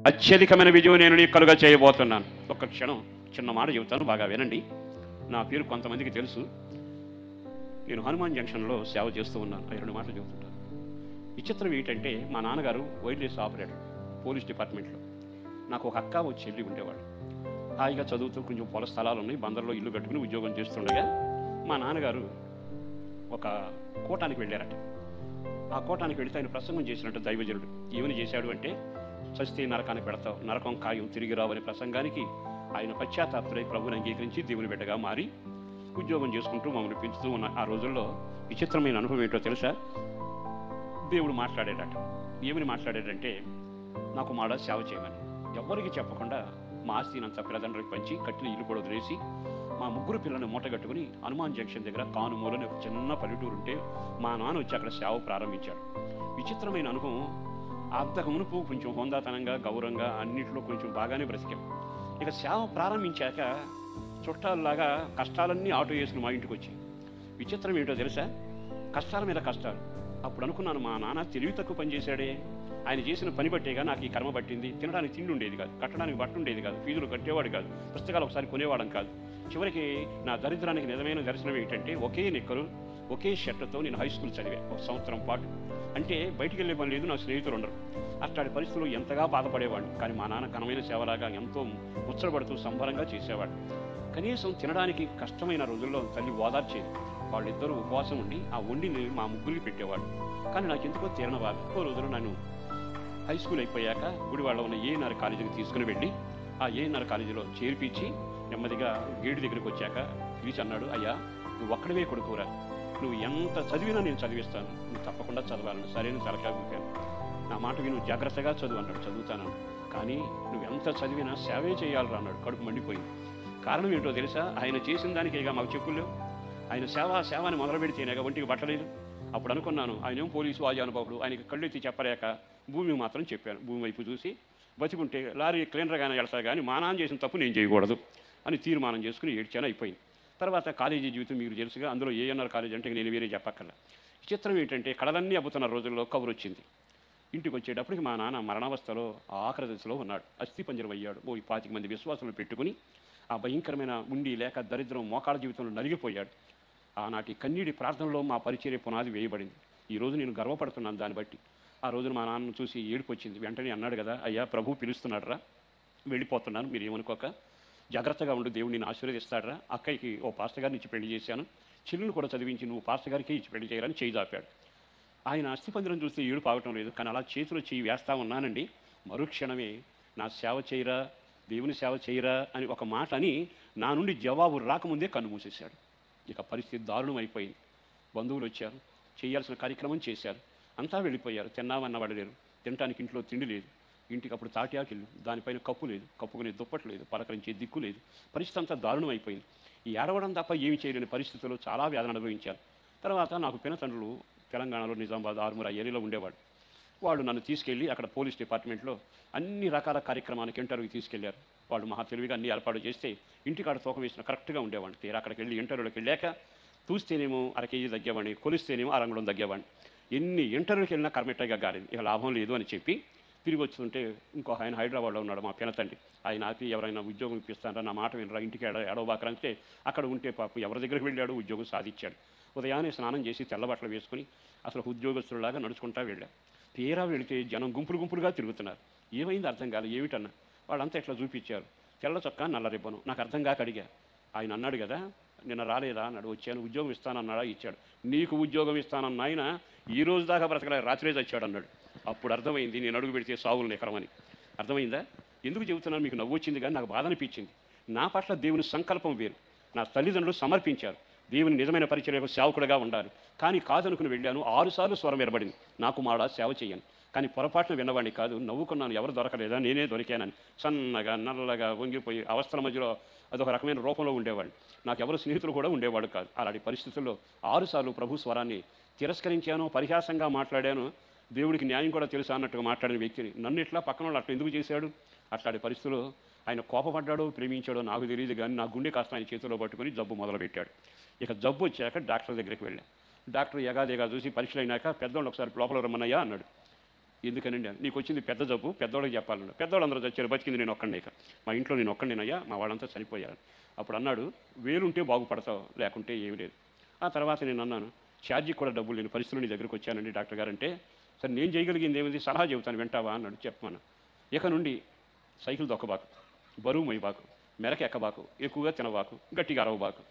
అత్యధికమైన విజయం నేను నీకు కలుగా చేయబోతున్నాను. ఒక్క క్షణం చిన్న మాట చెబుతాను, బాగా వినండి. నా పేరు కొంతమందికి తెలుసు. నేను హనుమాన్ జంక్షన్లో సేవ చేస్తూ ఉన్నాను. ఆ 2 మాటలు చెబుతుంటాను. విచిత్రం ఏంటంటే, మా నాన్నగారు వైర్లెస్ ఆపరేటర్ పోలీస్ డిపార్ట్మెంట్లో. నాకు ఒక అక్క, ఒక చెల్లి ఉండేవాడు. హాయిగా చదువుతూ కొంచెం పొల స్థలాలు ఉన్నాయి, బందర్లో ఇల్లు కట్టుకుని ఉద్యోగం చేస్తుండగా మా నాన్నగారు ఒక కూటానికి వెళ్ళారట. ఆ కూటానికి వెళితే ఆయన ప్రసంగం చేసినట్టు దైవజనుడు ఏమని చేశాడు అంటే, చస్తే నరకానికి పెడతావు, నరకం ఖాయం, తిరిగి రావని ప్రసంగానికి ఆయన పశ్చాత్తాపై ప్రభుని అంగీకరించి దేవుని బిడ్డగా మారి ఉద్యోగం చేసుకుంటూ మమ్మల్ని పెంచుతూ ఉన్న ఆ రోజుల్లో విచిత్రమైన అనుభవం ఏంటో తెలుసా? దేవుడు మాట్లాడాడట. ఏమని మాట్లాడాడంటే, నాకు మాడ సేవ చేయమని. ఎవరికి చెప్పకుండా మా ఆస్తినంతా పిల్లదండ్రులకు పంచి కట్టిన ఇల్లు కూడా వదిలేసి మా 3 పిల్లల్ని మూటగట్టుకుని హనుమాన్ జంక్షన్ దగ్గర కానుమూలని ఒక చిన్న పల్లెటూరు ఉంటే మా నాన్న వచ్చి అక్కడ సేవ ప్రారంభించాడు. విచిత్రమైన అనుభవం. అంతకు మునుపు కొంచెం హోందాతనంగా, గౌరవంగా, అన్నింటిలో కొంచెం బాగానే బ్రతికాం. ఇక సేవ ప్రారంభించాక చుట్టాలలాగా కష్టాలన్నీ ఆటో వేసుకుని మా ఇంటికి వచ్చి. విచిత్రం ఏంటో తెలుసా? కష్టాల మీద కష్టాలు. అప్పుడు అనుకున్నాను, మా నాన్న తెలివి తక్కువ పనిచేశాడే, ఆయన చేసిన పని బట్టేగా నాకు ఈ కర్మ పట్టింది. తినడానికి తిండి ఉండేది కాదు, కట్టడానికి బట్ట ఉండేది కాదు, ఫీజులు కట్టేవాడు కాదు, పుస్తకాలు ఒకసారి కొనేవాడం కాదు. చివరికి నా దరిద్రానికి నిజమైన దర్శనం ఏంటంటే, ఒకే నిక్కరు, ఒకే షర్టుతో నేను హై స్కూల్ చదివా 1 సంవత్సరం పాటు. అంటే బయటికి వెళ్ళే పని లేదు, నా స్నేహితులు ఉండరు. అట్లాంటి పరిస్థితుల్లో ఎంతగా బాధపడేవాడిని. కానీ మా నాన్న ఘనమైన సేవలాగా ఎంతో ముచ్చటపడుతూ సంబరంగా చేసేవాడు. కనీసం తినడానికి కష్టమైన రోజుల్లో తల్లి ఓదార్చేది. వాళ్ళిద్దరూ ఉపవాసం ఉండి ఆ వండిని మా 3కి పెట్టేవాడు. కానీ నాకు ఎందుకో తీరన బాధ. ఓ రోజున నన్ను హై స్కూల్ అయిపోయాక గుడివాడలో ఉన్న ఏఎన్ఆర్ కాలేజీకి తీసుకుని వెళ్ళి ఆ ఏఎన్ఆర్ కాలేజీలో చేర్పించి నెమ్మదిగా గేటు దగ్గరికి వచ్చాక పిలిచి అన్నాడు, అయ్యా నువ్వు ఒక్కడవే కొడుకురా, నువ్వు ఎంత చదివినా నేను చదివిస్తాను, నువ్వు తప్పకుండా చదవాలని. సరైన సలహా చెప్పాను. నా మాట విను, జాగ్రత్తగా చదువు అన్నాడు. చదువుతాను, కానీ నువ్వు ఎంత చదివినా సేవే చేయాలి అన్నాడు. కడుపు మండిపోయింది. కారణం ఏంటో తెలుసా? ఆయన చేసిన దానికేగా మాకు చెప్పులేవు. ఆయన సేవని మొదలు పెడితేనేగా ఒంటికి బట్టలేదు. అప్పుడు అనుకున్నాను, ఆయన ఏం పోలీసు వాజానుభవుడు, ఆయనకి కళ్ళెత్తి చెప్పలేక భూమి మాత్రం చెప్పాను. భూమి వైపు చూసి బతికుంటే లారీ క్లీనర్గానే వెళ్తా, కానీ మా నాన్న చేసిన తప్పు నేను చేయకూడదు అని తీర్మానం చేసుకుని ఏడ్చాను. అయిపోయింది. తర్వాత కాలేజీ జీవితం మీకు తెలుసుగా. అందులో ఏఎన్ఆర్ కాలేజ్ అంటే నేను వేరే చెప్పక్కర్లా. విచిత్రం ఏంటంటే, కళలన్నీ అబ్బుతున్న రోజుల్లో కబురు వచ్చింది. ఇంటికి వచ్చేటప్పటికి మా నాన్న మరణావస్థలో ఆఖరి దశలో ఉన్నాడు. అస్థిపంజరం అయ్యాడు. 25 మంది విశ్వాసులు పెట్టుకుని ఆ భయంకరమైన ఉండి లేక దరిద్రం మోకాళ్ళ జీవితంలో నలిగిపోయాడు. ఆనాటి కన్నీటి ప్రార్థనలో మా పరిచర్య పునాది వేయబడింది. ఈరోజు నేను గర్వపడుతున్నాను దాన్ని బట్టి. ఆ రోజున మా నాన్నను చూసి ఏడుపు వచ్చింది. వెంటనే అన్నాడు కదా, అయ్యా ప్రభు పిలుస్తున్నాడు రా, వెళ్ళిపోతున్నాను, మీరు ఏమనుకోక జాగ్రత్తగా ఉండు, దేవుడు నేను ఆశీర్వదిస్తాడరా. అక్కయ్యకి ఓ పాస్టర్ గారిని ఇచ్చి పెళ్లి చేశాను, చెల్లును కూడా చదివించి నువ్వు పాస్టర్ గారికి ఇచ్చి పెళ్లి చేయాలని చేయి దాపాడు. ఆయన అస్థిపంజరం చూస్తే ఏడుపు ఆగటం లేదు, కానీ అలా చేతిలో చేయి వేస్తా ఉన్నానండి. మరుక్షణమే నా సేవ చేయరా, దేవుని సేవ చేయరా అని ఒక మాట అని నా నుండి జవాబు రాకముందే కన్ను మూసేశాడు. ఇక పరిస్థితి దారుణం అయిపోయింది. బంధువులు వచ్చారు, చేయాల్సిన కార్యక్రమం చేశారు, అంతా వెళ్ళిపోయారు. తిన్నామన్నవాడు లేరు, తినడానికి ఇంట్లో తిండి లేదు. ఇంటికి అప్పుడు తాటియాకిళ్ళు, దానిపైన కప్పు లేదు, కప్పుకునే దుప్పట్లు లేదు, పలకరించే దిక్కు లేదు. పరిస్థితి అంతా దారుణం అయిపోయింది. ఈ ఏడవడం తప్ప ఏమి చేయలేని పరిస్థితుల్లో చాలా వేదన అనుభవించారు. తర్వాత నాకు పినతండ్రులు తెలంగాణలో నిజామాబాద్, ఆర్మూర్ ఏరియాలో ఉండేవాడు. వాళ్ళు నన్ను తీసుకెళ్ళి అక్కడ పోలీస్ డిపార్ట్మెంట్లో అన్ని రకాల కార్యక్రమానికి ఇంటర్వ్యూకి తీసుకెళ్లారు. వాళ్ళు మహా తెలివిగా అన్ని ఏర్పాటు చేస్తే ఇంటికాడ తూకం వేసిన కరెక్ట్గా ఉండేవాడిని. తీరా అక్కడికి వెళ్ళి ఇంటర్వ్యూలోకి వెళ్ళాక చూస్తేనేమో 1 కేజీ తగ్గేవాడిని, కొలిస్తేనేమో 1 అంగుళం తగ్గేవాడిని. ఎన్ని ఇంటర్వ్యూకి వెళ్ళినా కర్మెట్టగా గారింది. ఇక లాభం లేదు అని చెప్పి తిరిగి వస్తుంటే ఇంకో ఆయన హైదరాబాద్లో ఉన్నాడు, మా పినతండ్రి. ఆయన ఆపి ఎవరైనా ఉద్యోగం ఇప్పిస్తారా, నా మాట వినరా, ఇంటికి ఏడవబాకరంటే అక్కడ ఉంటే పాపం ఎవరి దగ్గరికి వెళ్ళాడు, ఉద్యోగం సాధించాడు. ఉదయాన్నే స్నానం చేసి తెల్లబట్టలు వేసుకుని అసలు ఉద్యోగస్తులాగా నడుచుకుంటా వెళ్ళాడు. తీరా వెళితే జనం గుంపులు గుంపులుగా తిరుగుతున్నారు. ఏమైంది అర్థం కాలేదు. ఏమిటన్నా వాళ్ళంతా ఇట్లా చూపించారు, తెల్ల చొక్కా నల్ల రిబ్బను. నాకు అర్థం కాక అడిగా. ఆయన అన్నాడు కదా, నిన్న రాలేదా అన్నాడు. వచ్చాను. ఉద్యోగం ఇస్తానన్నాడా? ఇచ్చాడు. నీకు ఉద్యోగం ఇస్తానన్న ఆయన ఈ రోజు దాకా బ్రతకలే, రాత్రే చచ్చాడు అన్నాడు. అప్పుడు అర్థమైంది నేను అడుగు పెడితే సావులు నికరమని. అర్థమైందా? ఎందుకు చెబుతున్నాను? మీకు నవ్వు వచ్చింది కానీ నాకు బాధ అనిపించింది. నా పట్ల దేవుని సంకల్పం వేరు. నా తల్లిదండ్రులు సమర్పించారు, దేవుని నిజమైన పరిచర్యకు సేవకుడిగా ఉండాలి. కానీ కాదనుకుని వెళ్ళాను. 6 సార్లు స్వరం ఎరబడింది, నాకు మాడ సేవ చేయను. కానీ పొరపాటున విన్నవాడిని కాదు. నవ్వుకున్నాను, ఎవరు దొరకలేదా, నేనే దొరికానని. సన్నగా నల్లగా వంగిపోయి అవస్థల మధ్యలో అదొక రకమైన రూపంలో ఉండేవాడిని. నాకు ఎవరు స్నేహితులు కూడా ఉండేవాడు కాదు. అలాంటి పరిస్థితుల్లో 6 సార్లు ప్రభు స్వరాన్ని తిరస్కరించాను, పరిహాసంగా మాట్లాడాను. దేవుడికి న్యాయం కూడా తెలుసా అన్నట్టుగా మాట్లాడిన వ్యక్తిని నన్ను ఇట్లా పక్కన వాళ్ళు అట్లా ఎందుకు చేశాడు? అట్లాంటి పరిస్థితుల్లో ఆయన కోపపడ్డాడో ప్రేమించాడో నాకు తెలియదు, కానీ నా గుండె కాస్త ఆయన చేతిలో పట్టుకుని జబ్బు మొదలుపెట్టాడు. ఇక జబ్బు వచ్చాక డాక్టర్ దగ్గరికి వెళ్ళాను. డాక్టర్ ఎగాదేగా చూసి పరీక్షలు అయినాక పెద్దోళ్ళు ఒకసారి లోపల రమ్మన్నయ్యా అన్నాడు. ఎందుకనండి, నీకు వచ్చింది పెద్ద జబ్బు, పెద్దవాళ్ళకి చెప్పాలన్నా. పెద్దవాళ్ళు అందరూ చచ్చారు, బతికింది నేను ఒక్కడినే. మా ఇంట్లో నేను ఒక్కడినేనయ్యా, మా వాళ్ళంతా చనిపోయారు. అప్పుడు అన్నాడు, వేలుంటే బాగుపడతావు, లేకుంటే ఏమి లేదు. ఆ తర్వాత నేను అన్నాను, ఛార్జీకి కూడా డబ్బులు లేని పరిస్థితులు నీ దగ్గరికి వచ్చానండి డాక్టర్ గారు అంటే, సరే నేను చేయగలిగింది ఏమిటి, సలహా చెబుతాను వింటావా అన్నాడు. చెప్పమను. ఇక నుండి సైకిల్ దొక్కబాకు, బరువు మొయ్యబాకు, మెరక ఎక్కబాకు, ఎక్కువగా తినబాకు, గట్టిగా అరవబాకు.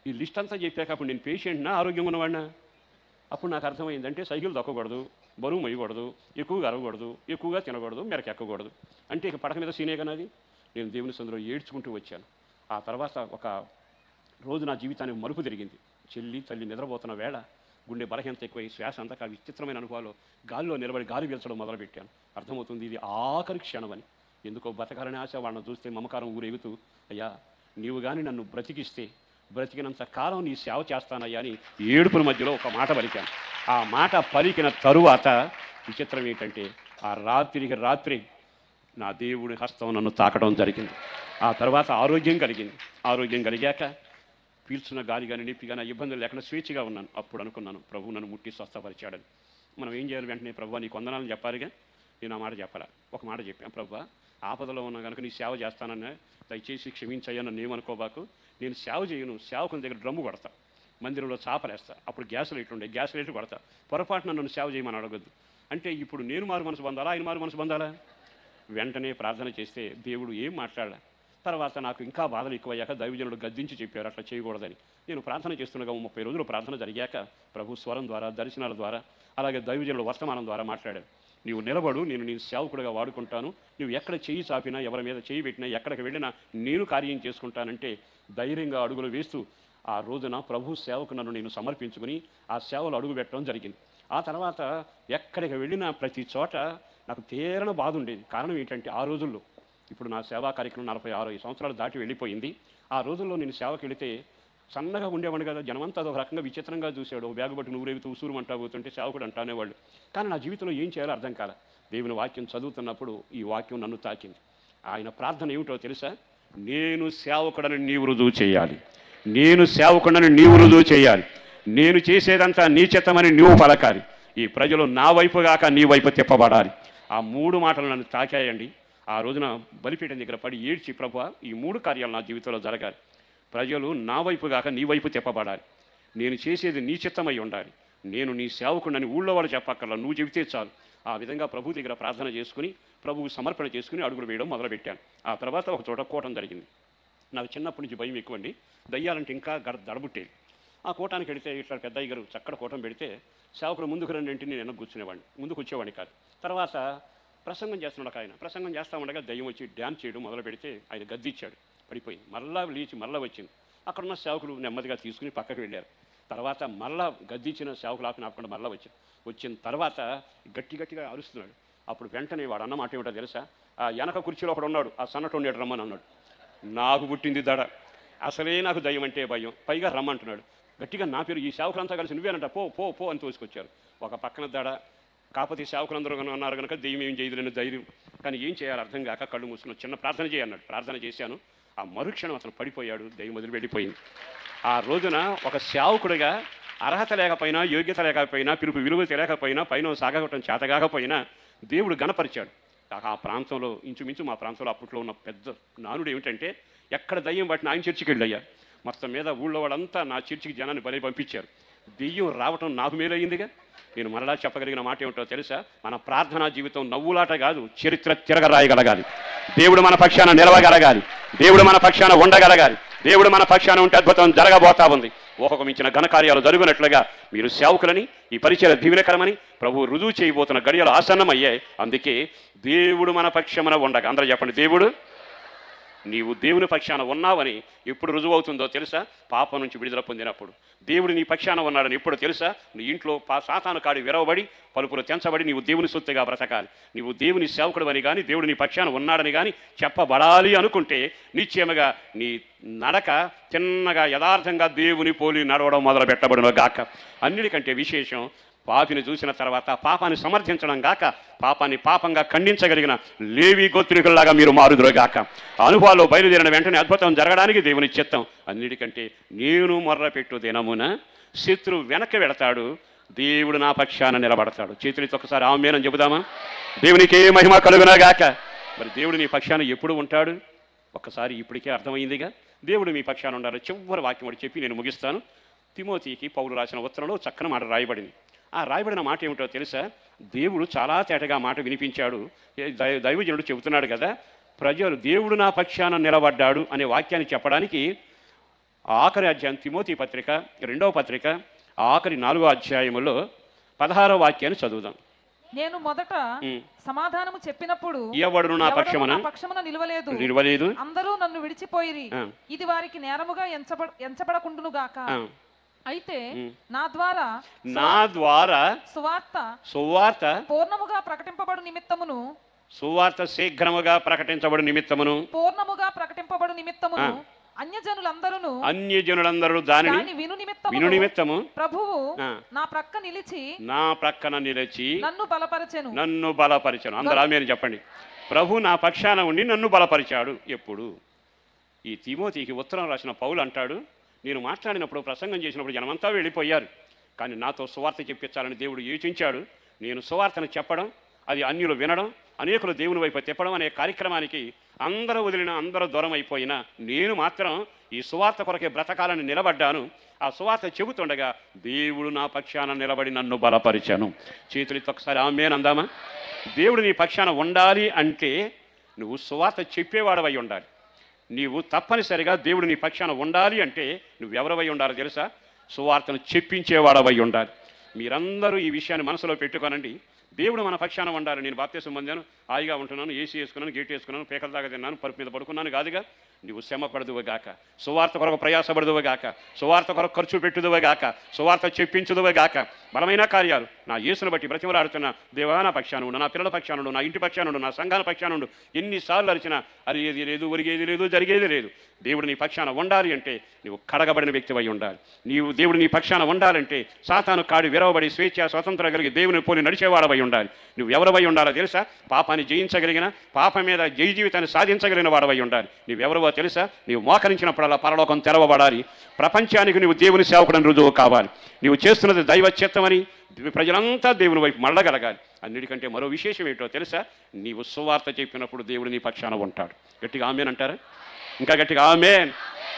ఈ లిస్ట్ అంతా చెప్పాక అప్పుడు నేను పేషెంట్నా, ఆరోగ్యంగా ఉన్నవాడినా? అప్పుడు నాకు అర్థమైందంటే సైకిల్ దొక్కకూడదు, బరువు మొయ్యకూడదు, ఎక్కువగా అరవకూడదు, ఎక్కువగా తినకూడదు, మెరక ఎక్కకూడదు. అంటే ఇక పడక మీద సీనే కనది. నేను దేవుని సందులో ఏడ్చుకుంటూ వచ్చాను. ఆ తర్వాత ఒక రోజు నా జీవితానికి మలుపు తిరిగింది. చెల్లి తల్లి నిద్రపోతున్న వేళ గుండె బలహీనత ఎక్కువై శ్వాస అంతగా విచిత్రమైన అనుభవాలు, గాలిలో నిలబడి గాలి పీల్చడం మొదలుపెట్టాను. అర్థమవుతుంది ఇది ఆఖరి క్షణం అని. ఎందుకో బతకాలని ఆశ, వాళ్ళని చూస్తే మమకారం ఊరేగుతూ, అయ్యా నీవు కానీ నన్ను బ్రతికిస్తే బ్రతికినంత కాలం నీ సేవ చేస్తానయ్యా అని ఏడుపుల మధ్యలో ఒక మాట పలికాను. ఆ మాట పలికిన తరువాత విచిత్రం ఏంటంటే, ఆ రాత్రికి రాత్రి నా దేవుడి హస్తం నన్ను తాకడం జరిగింది. ఆ తర్వాత ఆరోగ్యం కలిగింది. ఆరోగ్యం కలిగాక పీల్చున్న గాలి కానీ నొప్పి కానీ ఇబ్బందులు లేకుండా స్వేచ్ఛగా ఉన్నాను. అప్పుడు అనుకున్నాను, ప్రభు నన్ను ముట్టి స్వస్థపరిచాడని. మనం ఏం చేయాలి? వెంటనే ప్రభు నీకు వందనాలను చెప్పాలిగా. నేను ఆ మాట చెప్పాలా? ఒక మాట చెప్పాను, ప్రభు ఆపదలో ఉన్నా కనుక నీ సేవ చేస్తానన్నా, దయచేసి క్షమించయ్యా, నన్ను ఏమనుకోబాకు. నేను సేవ చేయను, సేవకుని దగ్గర డ్రమ్ము కొడతా, మందిరంలో చాపలేస్తా, అప్పుడు గ్యాస్ లైట్లు ఉండే, గ్యాస్ లైట్లు కొడతా, పొరపాటున నన్ను సేవ చేయమని అడగద్దు. అంటే ఇప్పుడు నేను మారు మనసు పొందాలా, ఆయన మారు మనసు పొందాలా? వెంటనే ప్రార్థన చేస్తే దేవుడు ఏం మాట్లాడాల. తర్వాత నాకు ఇంకా బాధలు ఎక్కువయ్యాక దైవజనుడు గద్దించి చెప్పారు అట్లా చేయకూడదని. నేను ప్రార్థన చేస్తుండగా 30 రోజులు ప్రార్థన జరిగాక ప్రభు స్వరం ద్వారా, దర్శనాల ద్వారా, అలాగే దైవజనుడు వర్తమానం ద్వారా మాట్లాడారు. నీవు నిలబడు, నేను నీ సేవకుడిగా వాడుకుంటాను, నువ్వు ఎక్కడ చెయ్యి చాపినా, ఎవరి మీద చెయ్యి పెట్టినా, ఎక్కడికి వెళ్ళినా నేను కార్యం చేసుకుంటానంటే ధైర్యంగా అడుగులు వేస్తూ ఆ రోజున ప్రభు సేవకు నన్ను నేను సమర్పించుకుని ఆ సేవలు అడుగు పెట్టడం జరిగింది. ఆ తర్వాత ఎక్కడికి వెళ్ళినా ప్రతి చోట నాకు తీరన బాధ ఉండేది. కారణం ఏంటంటే, ఆ రోజుల్లో, ఇప్పుడు నా సేవా కార్యక్రమం 46 సంవత్సరాలు దాటి వెళ్ళిపోయింది. ఆ రోజుల్లో నేను సేవకి వెళితే సన్నగా ఉండేవాడిని కదా, జనమంతా అదొక రకంగా విచిత్రంగా చూశాడు. బ్యాగు బట్టి నూరేగుతూ ఉసూరు అంటా పోతుంటే సేవకుడు అంటానేవాళ్ళు. కానీ నా జీవితంలో ఏం చేయాలో అర్థం కాల. దేవుని వాక్యం చదువుతున్నప్పుడు ఈ వాక్యం నన్ను తాకింది. ఆయన ప్రార్థన ఏమిటో తెలుసా? నేను సేవకుడని నీవు రుజువు చేయాలి, నేను సేవకుడని నీవు రుజువు చేయాలి, నేను చేసేదంతా నీ చిత్తమని నీవు పలకాలి, ఈ ప్రజలు నా వైపు గాక నీ వైపు తిప్పబడాలి. ఆ 3 మాటలు నన్ను తాకాయండి. ఆ రోజున బలిపీఠం దగ్గర పడి ఏడ్చి, ప్రభువా ఈ 3 కార్యాలు నా జీవితంలో జరగాలి. ప్రజలు నా వైపు గాక నీ వైపు తిప్పబడాలి, నేను చేసేది నీ చిత్తమై ఉండాలి, నేను నీ సేవకుడని ఊళ్ళో వాళ్ళు చెప్పక్కర్లా, నువ్వు చెబితే చాలు. ఆ విధంగా ప్రభు దగ్గర ప్రార్థన చేసుకుని ప్రభువు సమర్పణ చేసుకుని అడుగులు వేయడం మొదలుపెట్టాను. ఆ తర్వాత ఒక చోట కూటం జరిగింది. నాకు చిన్నప్పటి నుంచి భయం ఎక్కువండి, దయ్యాలంటే ఇంకా దడబుట్టేది. ఆ కూటానికి వెళితే ఇట్లా పెద్దయ్య గారు చక్కడ కూటం పెడితే సేవకుడు ముందుకు రండి అంటే నేను వెనక్కి కూర్చునేవాడిని, ముందుకు వచ్చేవాడిని కాదు. తర్వాత ప్రసంగం చేస్తున్నాడు ఆయన, ప్రసంగం చేస్తూ ఉండగా దయ్యం వచ్చి డ్యాన్స్ చేయడం మొదలు పెడితే ఆయన గద్దిచ్చాడు, పడిపోయింది. మళ్ళా లేచి మళ్ళీ వచ్చింది. అక్కడున్న సేవకులు నెమ్మదిగా తీసుకుని పక్కకు వెళ్ళారు. తర్వాత మళ్ళా గద్దించిన సేవకులు ఆపకుండా మళ్ళీ వచ్చిన తర్వాత గట్టిగా అరుస్తున్నాడు. అప్పుడు వెంటనే వాడు అన్న మాట ఏమిటో తెలుసా? ఆ వెనక కుర్చీలో ఒకడు ఉన్నాడు, ఆ సన్నటు ఉండేడు రమ్మని అన్నాడు. నాకు పుట్టింది దడ, అసలే నాకు దయ్యం అంటే భయం, పైగా రమ్మంటున్నాడు. గట్టిగా నా పేరు, ఈ సేవకులంతా కలిసి నువ్వేనంట, పో పో పో అని తోసుకొచ్చారు. ఒక పక్కన దడ, కాకపోతే సేవకులందరూ ఉన్నారు కనుక దెయ్యం ఏం చేయదులేని ధైర్యం. కానీ ఏం చేయాలి అర్థం కాక కళ్ళు మూసుకుని చిన్న ప్రార్థన చేయన్నాడు. ప్రార్థన చేశాను. ఆ మరుక్షణం అతను పడిపోయాడు, దెయ్యం వదిలి వెళ్ళిపోయింది. ఆ రోజున ఒక సేవకుడిగా అర్హత లేకపోయినా, యోగ్యత లేకపోయినా, పిలుపు విలువ తెలియకపోయినా, పైన సాగటం చేతగాకపోయినా దేవుడు గణపరిచాడు. ఆ ప్రాంతంలో ఇంచుమించు మా ప్రాంతంలో అప్పట్లో ఉన్న పెద్ద నానుడు ఏమిటంటే, ఎక్కడ దయ్యం పట్టిన ఆయన చర్చికి వెళ్ళయ్యా. మొత్తం మీద ఊళ్ళో వాళ్ళంతా నా చర్చికి జనాన్ని బలి పంపించారు. దెయ్యం రావటం నాకు మేలయ్యిందిగా. నేను మరలా చెప్పగలిగిన మాట ఏమిటో తెలుసా? మన ప్రార్థనా జీవితం నవ్వులాట కాదు, చరిత్ర తిరగరాయగలగాలి. దేవుడు మన పక్షాన నిలవగలగాలి, దేవుడు మన పక్షాన ఉండగలగాలి. దేవుడు మన పక్షాన ఉంటే అద్భుతం జరగబోతా ఉంది. ఊహకు మించిన ఘనకార్యాలు జరుగునట్లుగా మీరు సేవకులని, ఈ పరిచయ దీవెనకరమని ప్రభు రుజువు చేయబోతున్న గడియలు ఆసన్నమయ్యాయి. అందుకే దేవుడు మన పక్షమున ఉండగా, అందరూ చెప్పండి, దేవుడు, నీవు దేవుని పక్షాన ఉన్నావని ఎప్పుడు రుజువు అవుతుందో తెలుసా? పాపం నుంచి విడుదల పొందినప్పుడు. దేవుడు నీ పక్షాన ఉన్నాడని ఎప్పుడు తెలుసా? నీ ఇంట్లో సాతాను కాడి విరవబడి, పలుపులు తెంచబడి నీవు దేవుని సొత్తుగా బ్రతకాలి. నీవు దేవుని సేవకుడు అని కానీ, దేవుడు నీ పక్షాన ఉన్నాడని కానీ చెప్పబడాలి అనుకుంటే నిశ్చయముగా నీ నడక చిన్నగా యథార్థంగా దేవుని పోలి నడవడం మొదలు పెట్టబడును గాక. అన్నిటికంటే విశేషం, పాపిని చూసిన తర్వాత పాపాన్ని సమర్థించడం గాక, పాపాన్ని పాపంగా ఖండించగలిగిన లేవి గోత్రికుల్లాగా మీరు మారుదురు గాక. అనుభవాల్లో బయలుదేరిన వెంటనే అద్భుతం జరగడానికి దేవుని చిత్తం. అన్నిటికంటే నేను మొర్రపెట్టు దినమున శత్రువు వెనక్కి వెళతాడు, దేవుడు నా పక్షాన నిలబడతాడు. చేతులతో ఒకసారి ఆమేనని చెబుదామా? దేవునికే మహిమ కలుగునగాక. మరి దేవుడు నీ పక్షాన ఎప్పుడు ఉంటాడు? ఒక్కసారి ఇప్పటికే అర్థమైందిగా. దేవుడు మీ పక్షాన ఉండాలి. చివరి వాక్యం ఒకటి చెప్పి నేను ముగిస్తాను. తిమోతికి పౌలు రాసిన ఉత్తరంలో చక్కని మాట రాయబడింది. ఆ రాయబడిన మాట ఏమిటో తెలుసా? దేవుడు చాలా తేటగా మాట వినిపించాడు. దైవజనుడు చెబుతున్నాడు కదా, ప్రజలు దేవుడు నా పక్షాన నిలబడ్డాడు అనే వాక్యాన్ని చెప్పడానికి ఆఖరి అధ్యాయం తిమోతి పత్రిక 2వ పత్రిక ఆఖరి 4వ అధ్యాయములో 16వ వాక్యాన్ని చదువుదాం. నేను మొదట సమాధానము చెప్పినప్పుడు ఎవడును నా పక్షమున నిలవలేదు, అందరూ నన్ను విడిచిపోయిరి, ఇది వారికి నేరముగా ఎంచబడకుండును గాక. అయితే నా ద్వారా సువార్త పూర్ణముగా ప్రకటింపబడు నిమిత్తమును అన్యజనులందరూ దానిని విను నిమిత్తము ప్రభువు నా ప్రక్కన నిలిచి నన్ను బలపరచెను. అందరూ ఆమేన్ చెప్పండి. ప్రభు నా పక్షాన ఉండి నన్ను బలపరిచాడు. ఎప్పుడు? ఈ తిమోతికి ఉత్తరం రాసిన పౌలు అంటాడు, నేను మాట్లాడినప్పుడు, ప్రసంగం చేసినప్పుడు జనమంతా వెళ్ళిపోయారు, కానీ నాతో సువార్త చెప్పించాలని దేవుడు యోచించాడు. నేను సువార్తను చెప్పడం, అది అన్యులు వినడం, అనేకులు దేవుని వైపు తిప్పడం అనే కార్యక్రమానికి అందరూ వదిలిన, అందరూ దూరం అయిపోయినా నేను మాత్రం ఈ సువార్త కొరకే బ్రతకాలని నిలబడ్డాను. ఆ సువార్త చెబుతుండగా దేవుడు నా పక్షాన నిలబడి నన్ను బలపరిచాను. చేతులతో ఒకసారి ఆమేన్ అందామా? దేవుడు నీ పక్షాన ఉండాలి అంటే నువ్వు సువార్త చెప్పేవాడవై ఉండాలి. నీవు తప్పనిసరిగా దేవుడు నీ పక్షాన ఉండాలి అంటే నువ్వెవరవై ఉండాలో తెలుసా? సువార్తను చెప్పించేవాడవై ఉండాలి. మీరందరూ ఈ విషయాన్ని మనసులో పెట్టుకోనండి. దేవుడు మన పక్షాన ఉండాలి. నేను బాప్తిసం పొందాను, హాయిగా ఉంటున్నాను, ఏసీ వేసుకున్నాను, గేట్ వేసుకున్నాను, పేకల దాకా తిన్నాను, పరుపు మీద పడుకున్నాను కాదుగా. నువ్వు శ్రమ పడదువుగాక, సువార్త కొరకు ప్రయాసపడదువుగాక, సువార్త కొరకు ఖర్చు పెట్టుదువుగాక, సువార్త చెప్పించుదువుగాక. బలమైన కార్యాలు నా యేసును బట్టి బ్రతిమలాడుతున్న దేవా నా పక్షానుండు, నా పిల్లల పక్షానుండు, నా ఇంటి పక్షానుండు, నా సంఘాల పక్షానుండు. ఎన్నిసార్లు అరిచినా అరిగేది లేదు, ఒరిగేది లేదు, జరిగేది లేదు. దేవుడు నీ పక్షాన ఉండాలి అంటే నువ్వు కడగబడిన వ్యక్తివై ఉండాలి. దేవుడు నీ పక్షాన ఉండాలంటే సాతాను కాడి విరవబడి స్వేచ్ఛ స్వతంత్రం కలిగి దేవుని పోలి నడిచేవాడవై ఉండాలి. నువ్వు ఎవరివై ఉండాలో తెలుసా? పాపాన్ని జయించగలిగిన, పాపం మీద జయ జీవితాన్ని సాధించగలిగిన వాడవై ఉండాలి. నువ్వెవరివో తెలుసా? నీవు మోకరించినప్పుడల్లా పరలోకం తెరవబడాలి. ప్రపంచానికి నువ్వు దేవుని సేవకుడని రుజువు కావాలి. నీవు చేస్తున్నది దైవ చిత్తమని ప్రజలంతా దేవుని వైపు మళ్ళగలగాలి. అన్నిటికంటే మరో విశేషం ఏంటో తెలుసా? నీవు సువార్త చెప్పినప్పుడు దేవుడు నీ పక్షాన ఉంటాడు. గట్టిగా ఆమేన్ అంటారా? ఇంకా గట్టిగా ఆమేన్.